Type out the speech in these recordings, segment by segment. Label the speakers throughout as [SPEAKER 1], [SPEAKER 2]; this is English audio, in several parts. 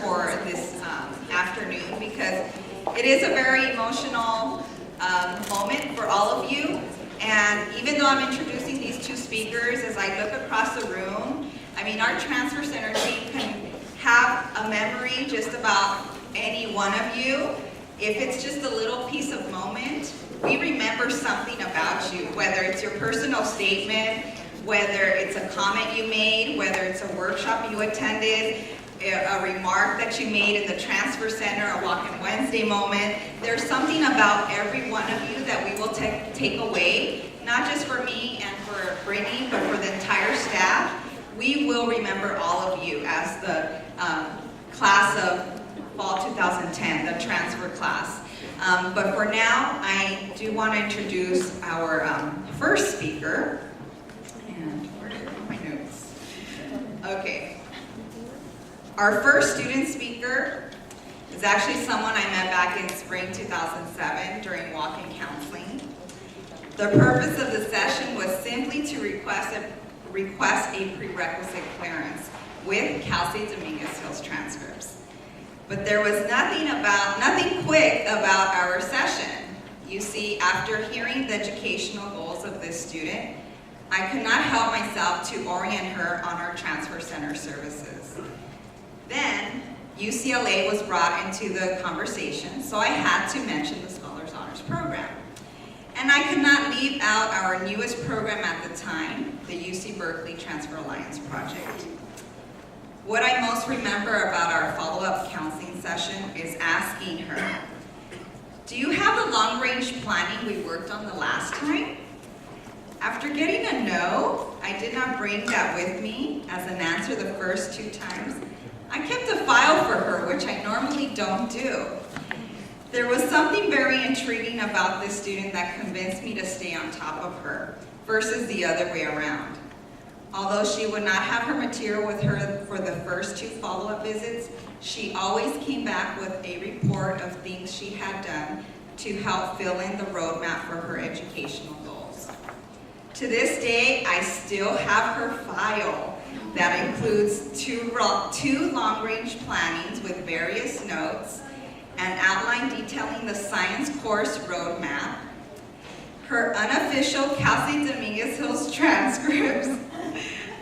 [SPEAKER 1] for this afternoon because it is a very emotional moment for all of you. And even though I'm introducing these two speakers, as I look across the room, I mean, our Transfer Center team can have a memory just about any one of you. If it's just a little piece of moment, we remember something about you, whether it's your personal statement, whether it's a comment you made, whether it's a workshop you attended, a remark that you made in the Transfer Center, a Walk-in Wednesday moment. There's something about every one of you that we will take away, not just for me and for Brittany, but for the entire staff. We will remember all of you as the class of fall 2010, the transfer class. But for now, I do want to introduce our first speaker. And where are my notes? Okay. Our first student speaker is actually someone I met back in spring 2007 during walk-in counseling. The purpose of the session was simply to request a prerequisite clearance with Cal State Dominguez Hills transcripts. But there was nothing quick about our session. You see, after hearing the educational goals of this student, I could not help myself to orient her on our Transfer Center services. Then, UCLA was brought into the conversation, so I had to mention the Scholars Honors Program. And I could not leave out our newest program at the time, the UC Berkeley Transfer Alliance Project. What I most remember about our follow-up counseling session is asking her, "Do you have the long-range planning we worked on the last time?" After getting a no, I did not bring that with me as an answer the first two times. I kept a file for her, which I normally don't do. There was something very intriguing about this student that convinced me to stay on top of her versus the other way around. Although she would not have her material with her for the first two follow-up visits, she always came back with a report of things she had done to help fill in the roadmap for her educational goals. To this day, I still have her file that includes two long-range plannings with various notes, an outline detailing the science course roadmap, her unofficial Cal State Dominguez Hills transcripts,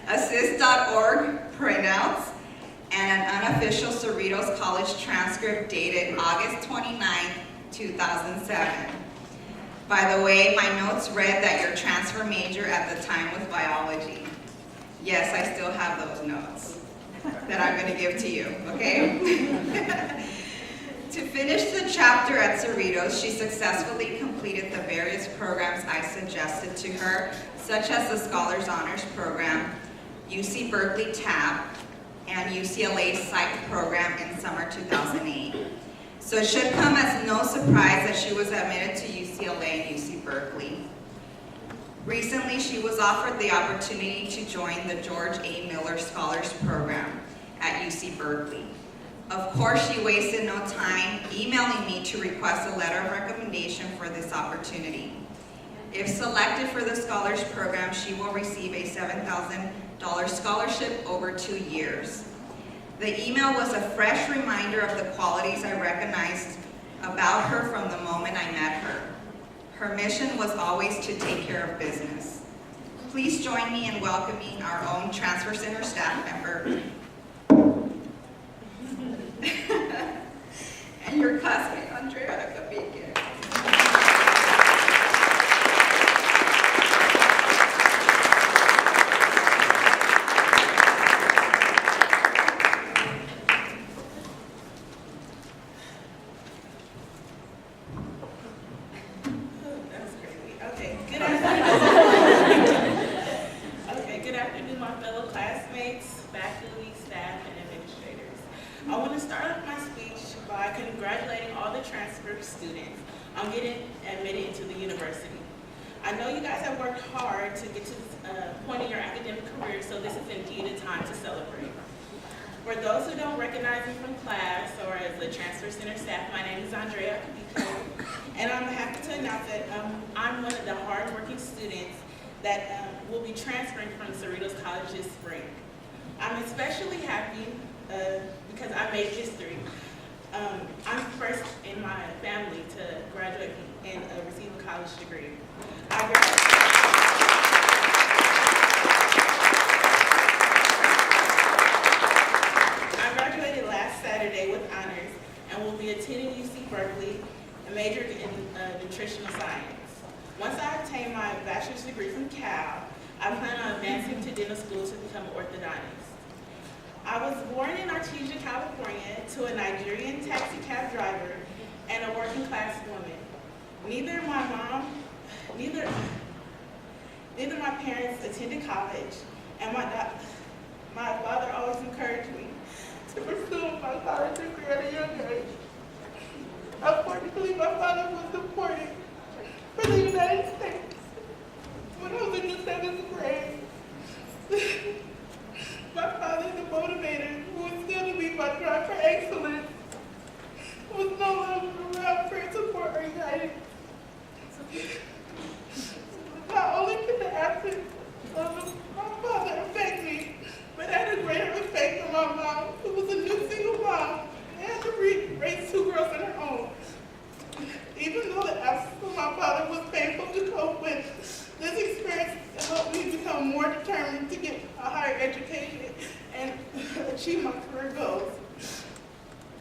[SPEAKER 1] assist.org printouts, and an unofficial Cerritos College transcript dated August 29, 2007. By the way, my notes read that your transfer major at the time was biology. Yes, I still have those notes that I'm going to give to you, okay? To finish the chapter at Cerritos, she successfully completed the various programs I suggested to her, such as the Scholars Honors Program, UC Berkeley TAP, and UCLA Psych Program in summer 2008. So it should come as no surprise that she was admitted to UCLA and UC Berkeley. Recently, she was offered the opportunity to join the George A. Miller Scholars Program at UC Berkeley. Of course, she wasted no time emailing me to request a letter of recommendation for this opportunity. If selected for the Scholars Program, she will receive a $7,000 scholarship over 2 years. The email was a fresh reminder of the qualities I recognized about her from the moment I met her. Her mission was always to take care of business. Please join me in welcoming our own Transfer Center staff member and your classmate, Andrea Akabike.
[SPEAKER 2] Students on getting admitted into the university. I know you guys have worked hard to get to this point in your academic career, so this is indeed a time to celebrate. For those who don't recognize me from class or as the Transfer Center staff, my name is Andrea Akabike, and I'm happy to announce that I'm one of the hard-working students that will be transferring from Cerritos College this spring. I'm especially happy because I made this college degree. I graduated last Saturday with honors and will be attending UC Berkeley and majored in nutritional science. Once I obtain my bachelor's degree from Cal, I plan on advancing to dental school to become an orthodontist. I was born in Artesia, California, to a Nigerian taxi cab driver and a working class woman. Neither my parents attended college, and my father always encouraged me to pursue my college degree at a young age. Unfortunately, my father was deported for the United States when I was in the 7th grade. My father, the motivator, who was still to be my drive for excellence, was no longer around for support or guidance. Not only could the absence of my father affect me, but I had a greater effect on my mom, who was a new single mom and had to raise 2 girls on her own. Even though the absence of my father was painful to cope with, this experience helped me become more determined to get a higher education and achieve my career goals.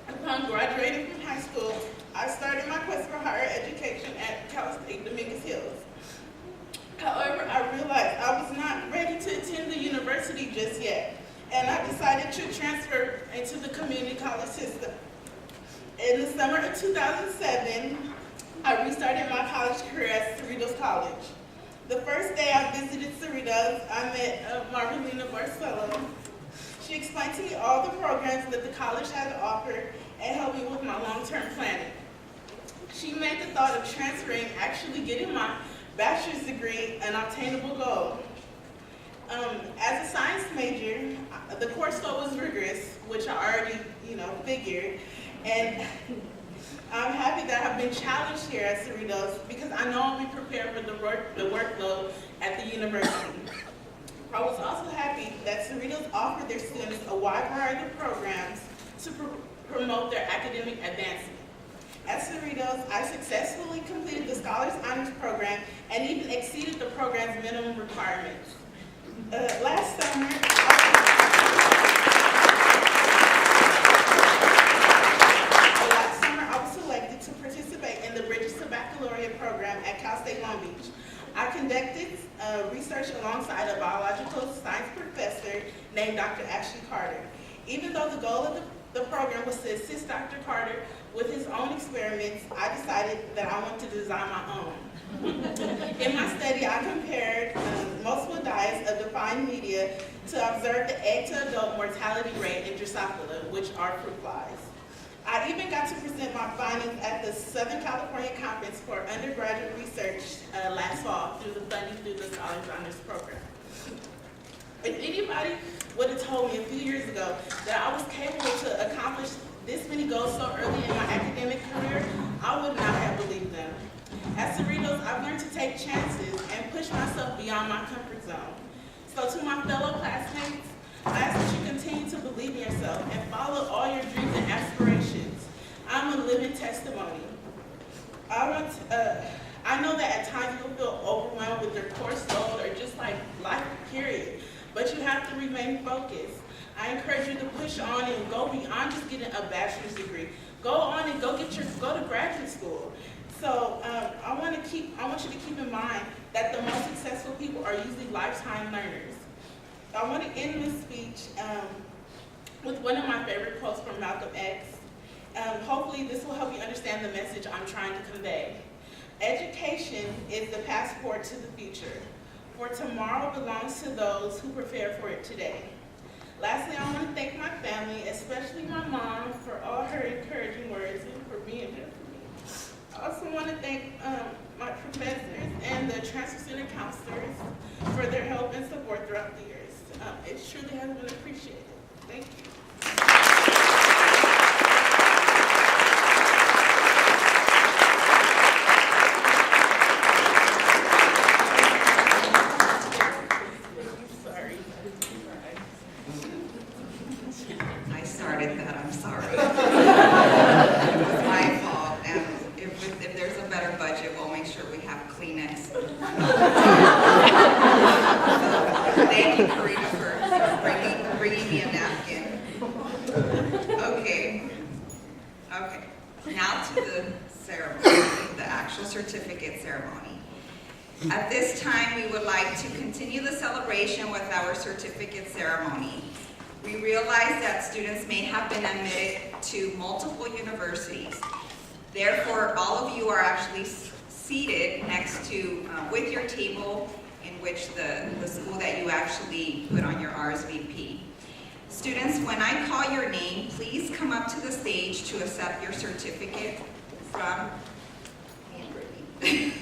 [SPEAKER 2] Upon graduating from high school, I started my quest for higher education at Cal State Dominguez Hills. However, I realized I was not ready to attend the university just yet, and I decided to transfer into the community college system. In the summer of 2007, I restarted my college career at Cerritos College. The first day I visited Cerritos, I met Marvelina Barcelo. She explained to me all the programs that the college had to offer and helped me with my long-term planning. She made the thought of transferring, actually getting my bachelor's degree, an obtainable goal. As a science major, the course load was rigorous, which I already, figured, and I'm happy that I've been challenged here at Cerritos because I know I'll be prepared for the workload at the university. I was also happy that Cerritos offered their students a wide variety of programs to promote their academic advancement. At Cerritos, I successfully completed the Scholars Honors Program and even exceeded the program's minimum requirements. Last summer, I was selected to participate in the Bridges to Baccalaureate program at Cal State Long Beach. I conducted research alongside a biological science professor named Dr. Ashley Carter. Even though the goal of the program was to assist Dr. Carter with his own experiments, I decided that I wanted to design my own. In my study, I compared multiple diets of defined media to observe the egg-to-adult mortality rate in Drosophila, which are fruit flies. I even got to present my findings at the Southern California Conference for Undergraduate Research last fall through the funding through the Scholars Honors Program. If anybody would have told me a few years ago that I was capable to accomplish this many goals so early in my academic career, I would not have believed them. At Cerritos, I've learned to take chances and push myself beyond my comfort zone. So to my fellow classmates, I ask that you continue to believe in yourself and follow all your dreams and aspirations. I'm a living testimony. I know that at times you'll feel overwhelmed with your course load or just like life period, but you have to remain focused. I encourage you to push on and go beyond just getting a bachelor's degree. Go on and go to graduate school. So I want you to keep in mind that the most successful people are usually lifetime learners. I want to end this speech with one of my favorite quotes from Malcolm X. Hopefully this will help you understand the message I'm trying to convey. Education is the passport to the future, for tomorrow belongs to those who prepare for it today. Lastly, I want to thank my family, especially my mom, for all her encouraging words and for being there for me. I also want to thank my professors and the Transfer Center counselors for their help and support throughout the years. It truly has been appreciated. Thank you.
[SPEAKER 1] I started that, I'm sorry. It was my fault, and if there's a better budget, we'll make sure we have clean bringing me a napkin. Okay. Okay. Now to the ceremony, the actual certificate ceremony. At this time, we would like to continue the celebration with our certificate ceremony. We realize that students may have been admitted to multiple universities. Therefore, all of you are actually seated next to, with your table in which the school that you actually put on your RSVP. Students, when I call your name, please come up to the stage to accept your certificate from me and Brittany.